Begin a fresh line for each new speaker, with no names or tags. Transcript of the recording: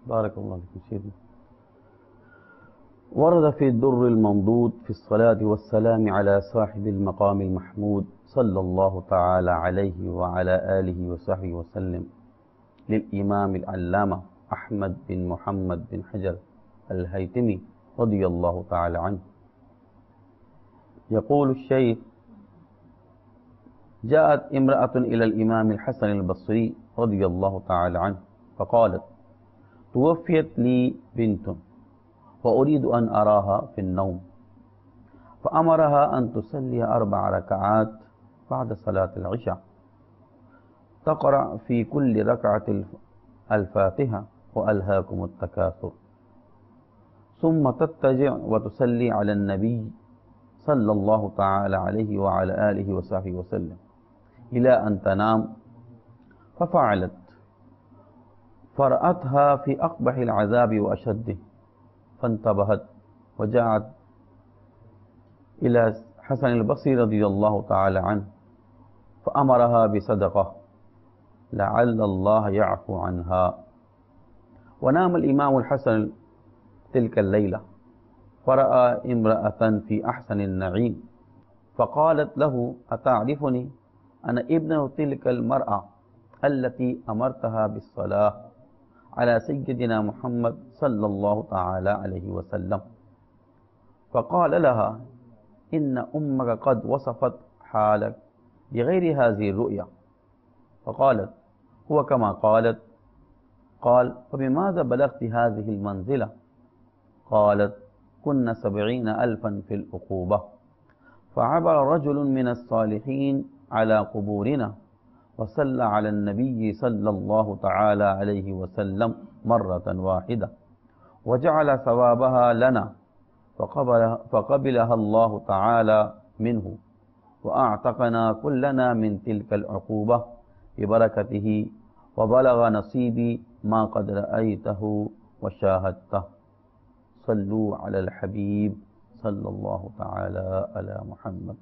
بارك الله فيك سيدنا. ورد في الدر المنضود في الصلاة والسلام على صاحب المقام المحمود صلى الله تعالى عليه وعلى آله وصحبه وسلم للإمام العلامة أحمد بن محمد بن حجر الهيثمي رضي الله تعالى عنه. يقول الشيخ: جاءت امرأة إلى الإمام الحسن البصري رضي الله تعالى عنه فقالت: توفيت لي بنت وأريد أن أراها في النوم، فأمرها أن تصلي 4 ركعات بعد صلاة العشاء، تقرأ في كل ركعة الفاتحة وألهاكم التكاثر، ثم تضطجع وتصلي على النبي صلى الله تعالى عليه وعلى آله وصحبه وسلم إلى أن تنام. ففعلت، فرأتها في أقبح العذاب وأشده، فانتبهت وجاءت إلى حسن البصري رضي الله تعالى عنه فأمرها بصدقة لعل الله يعفو عنها. ونام الإمام الحسن تلك الليلة فرأى امرأة في أحسن النعيم، فقالت له: أتعرفني؟ أنا ابنة تلك المرأة التي أمرتها بالصلاة على سيدنا محمد صلى الله تعالى عليه وسلم. فقال لها: إن أمك قد وصفت حالك بغير هذه الرؤيا. فقالت: هو كما قالت. قال: فبماذا بلغت هذه المنزلة؟ قالت: كنا 70,000 في العقوبة، فعبر رجل من الصالحين على قبورنا وصلى على النبي صلى الله تعالى عليه وسلم مرة واحدة وجعل ثوابها لنا، فقبلها الله تعالى منه وأعتقنا كلنا من تلك العقوبة ببركته، وبلغ نصيبي ما قد رأيته وشاهدته. صلوا على الحبيب صلى الله تعالى على محمد.